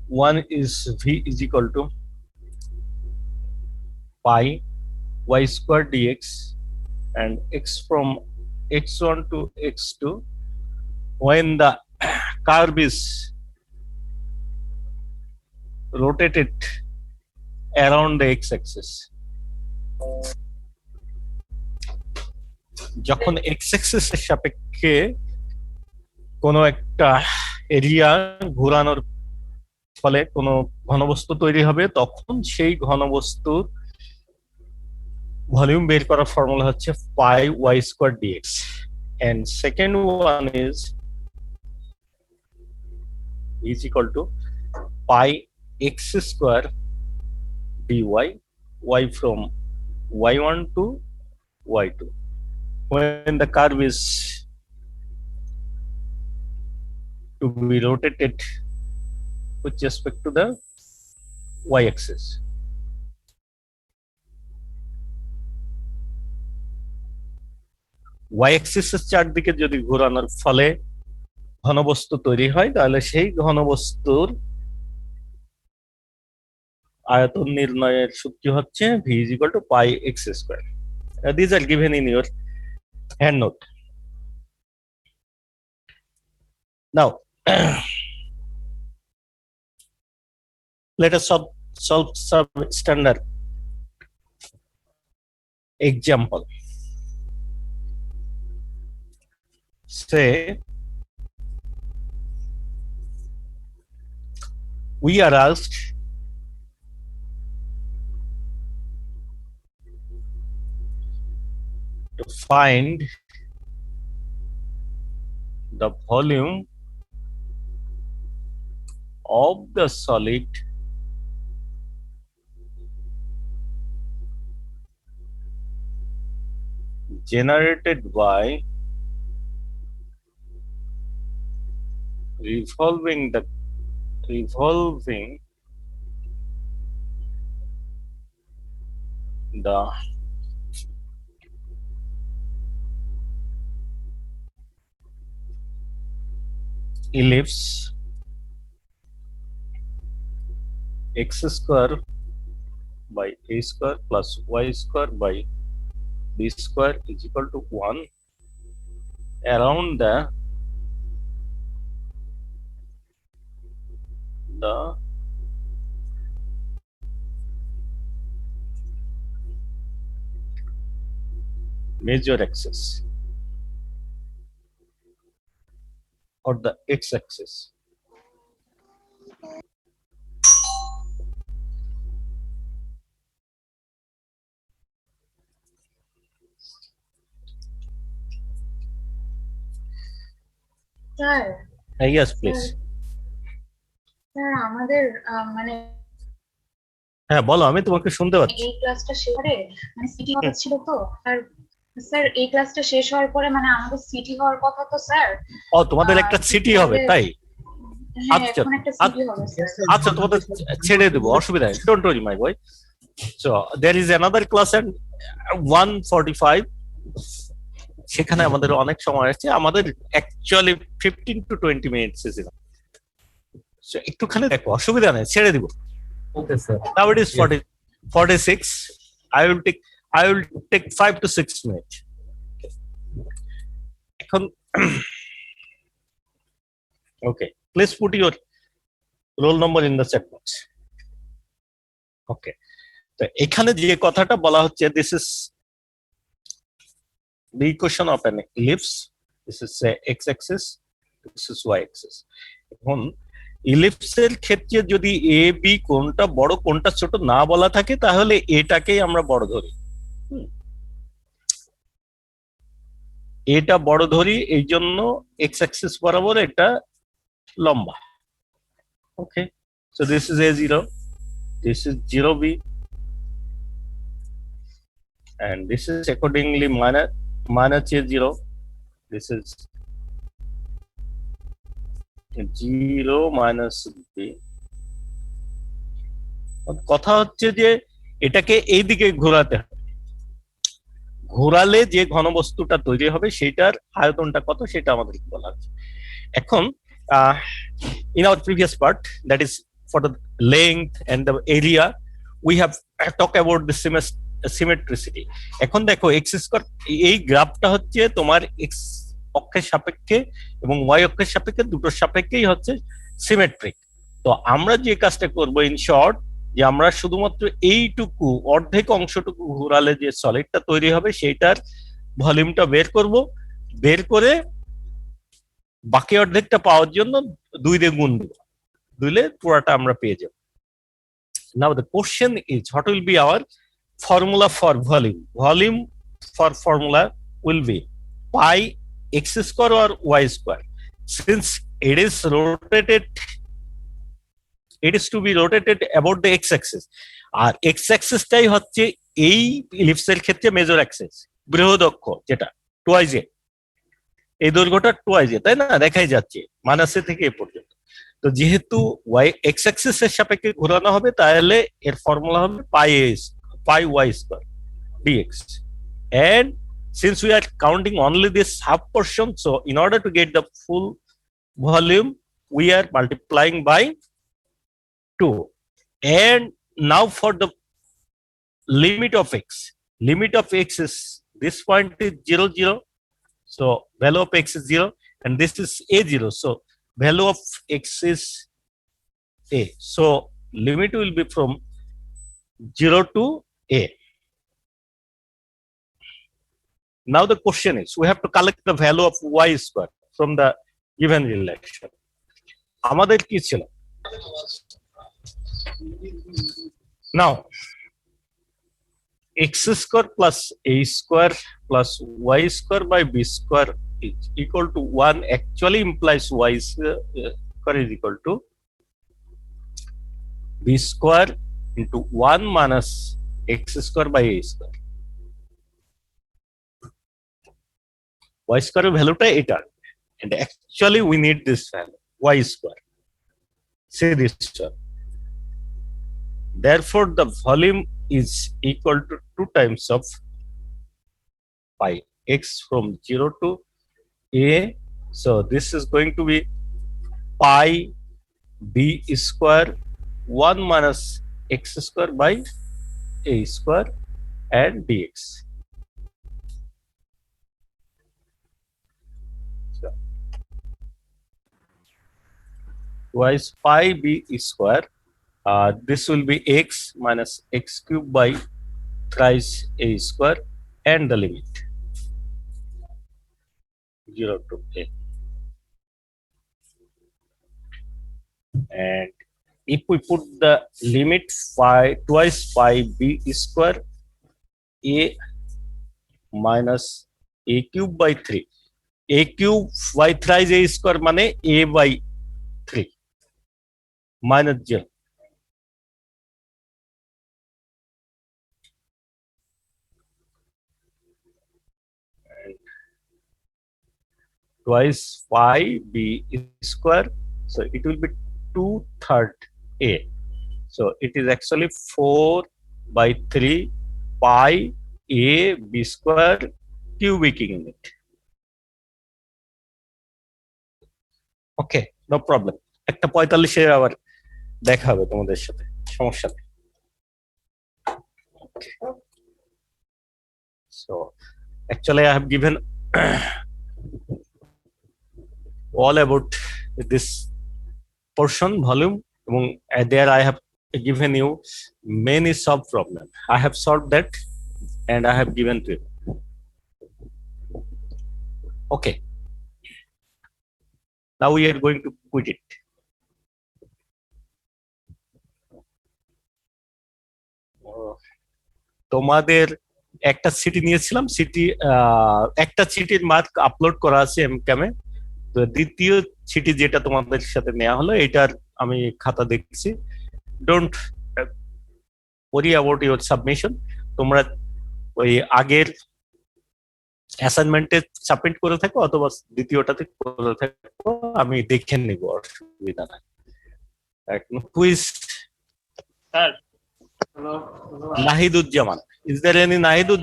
One is V is equal to pi y square dx, and x from x1 to x2 when the curve is rotated around the x-axis. যখন x-axis এর সাপেক্ষে কোনো একটা area ঘোরানোর ফলে কোনো ঘনবস্তু তৈরি হবে, তখন সেই ঘনবস্তুর ভলিউম বের করার ফর্মুলা হচ্ছে pi y square dx. And second one is equal to pi x square dy, y from y1 to y2 when the curve is to be rotated with respect to the y-axis. y-axis এর চারদিকে যদি ঘোরানোর ফলে ঘনবস্তু তৈরি হয়, তাহলে সেই ঘনবস্তুর আয়তন নির্ণয়ের সূত্র হচ্ছে v is equal to pi x square. These are given in your hand note. Now let us solve some standard example. Say we are asked to find the volume of the solid generated by revolving the ellipse x square by a square plus y square by b square is equal to 1 around the major axis or the x-axis. Sir Yes, please. Sir আমাদের মানে হ্যাঁ বলো, আমি তোমাকে শুনতে পাচ্ছি। এই ক্লাসটা শেষে মানে সিটি হওয়ার ছিল তো আর স্যার এই ক্লাসটা শেষ হওয়ার পরে মানে আমাদের সিটি হওয়ার কথা তো স্যার। ও তোমাদের একটা সিটি হবে তাই? আচ্ছা এখন একটা সিটি হবে স্যার। আচ্ছা তোমাদের ছেড়ে দেব, অসুবিধা নেই, don't worry my boy. So there is another class at 1:45, সেখানে আমাদের অনেক সময় আছে, আমাদের অ্যাকচুয়ালি 15 to 20 মিনিটস ছিল। সো একটুখানি দেখো, অসুবিধা নেই, ছেড়ে দিব। Okay, sir. Now it is 46. I will take 5 to 6 minutes. এখন okay, please put your roll number in the chat box. Okay, তো এখানে যে কথাটা বলা হচ্ছে, this is the equation of an ellipse. This is x-axis, this is y-axis. এখন ইলিপসের ক্ষেত্রে যদি এ বি কোনটা বড় কোনটা ছোট না বলা থাকে, তাহলে এটাকেই আমরা বড় ধরি, এটা বড় ধরি, এই জন্য এক্স অ্যাক্সিস বরাবর এটা লম্বা। Okay, so this is a0, this is 0b, and this is accordingly minus a0, this is 0 minus b. কথা হচ্ছে যে এটাকে এই দিকে ঘোরাতে হবে, ঘোরালে যে ঘনবস্তুটা তৈরি হবে সেটার আয়তনটা কত সেটা আমাদের বলা হচ্ছে। এখন in our previous part, that is for the length and the area, we have talked about the symmetricity. এখন দেখো এক্স স্কয়ার, এই গ্রাফটা হচ্ছে তোমার এক্স অক্ষের সাপেক্ষে এবং ওয়াই অক্ষের সাপেক্ষে, দুটোর সাপেক্ষেই হচ্ছে সিমেট্রিক। তো আমরা যে কাজটা করব ইন শর্ট, যে আমরা শুধুমাত্র এইটুকু অর্ধেক অংশটুকু ঘোরালে যে সলিডটা তৈরি হবে সেইটার ভলিউমটা বের করব, বের করে বাকি অর্ধেকটা পাওয়ার জন্য 2 দিয়ে গুণ দেব, দিলে পুরাটা আমরা পেয়ে যাব। Now the question is, what will be our formula for volume? Volume for formula will be pi x square or y square. Since it is rotated, it is to be rotated about the x-axis. R x-axis টাই হচ্ছে এই ইলিপসের ক্ষেত্রে major Axis, বৃহৎ অক্ষ, যেটা twice এ, এই দৈর্ঘ্যটা twice এ, তাই না, দেখাই যাচ্ছে মাইনাসে থেকে এ পর্যন্ত। তো যেহেতু ওয়াই এক্স অ্যাক্সিস এর সাপেক্ষে ঘোরানো হবে, তাহলে এর ফর্মুলা হবে pi y square dx. And since we are counting only this half portion, so in order to get the full volume, we are multiplying by 2. And now for the limit of x is, this point is 0, 0. So value of x is 0, and this is a0. So value of x is a. So limit will be from 0 to a. Now the question is, we have to collect the value of y square from the given relation. আমাদের কি ছিল? Now x square plus a square plus y square by b square is equal to 1 actually implies y square is equal to b square into 1 minus x square by a square. Y square ভ্যালুটা এটা, and actually we need this value y square. See this term. Therefore the volume is equal to 2 times of pi x from 0 to a. So this is going to be pi b square 1 minus x square by a square and dx. So twice pi b square, this will be x minus x cube by thrice a square, and the limit 0 to a. And if we put the limit twice pi b square a minus a cube by 3, a cube by thrice a square মানে a by 3 minus 0. Twice pi b square, so it will be 2/3 a. So it is actually 4 by 3 pi a b square cubic unit. Okay, no problem. একটা 45 এর আবার দেখা হবে তোমাদের সাথে, সমস্যা নেই। So actually I have given all about this portion volume, এবং there I have given you many sub problem. I have solved that and I have given to you. Okay, now we are going to quit it. তোমাদের একটা city নিয়েছিলাম, city একটা সিটির mark upload করা আছে এমক্যামে। তো দ্বিতীয় সিটি যেটা তোমাদের সাথে নেওয়া হলো, এটার আমি খাতা দেখছি। Don't worry about your submission, তোমরা ওই আগের অ্যাসাইনমেন্টে সাবমিট করে থাকো অথবা দ্বিতীয়টাতে করে থাকো, আমি দেখে নিব, অসুবিধা নাই। Quiz sir, Nahiduzzaman, is there any Nahiduzzaman?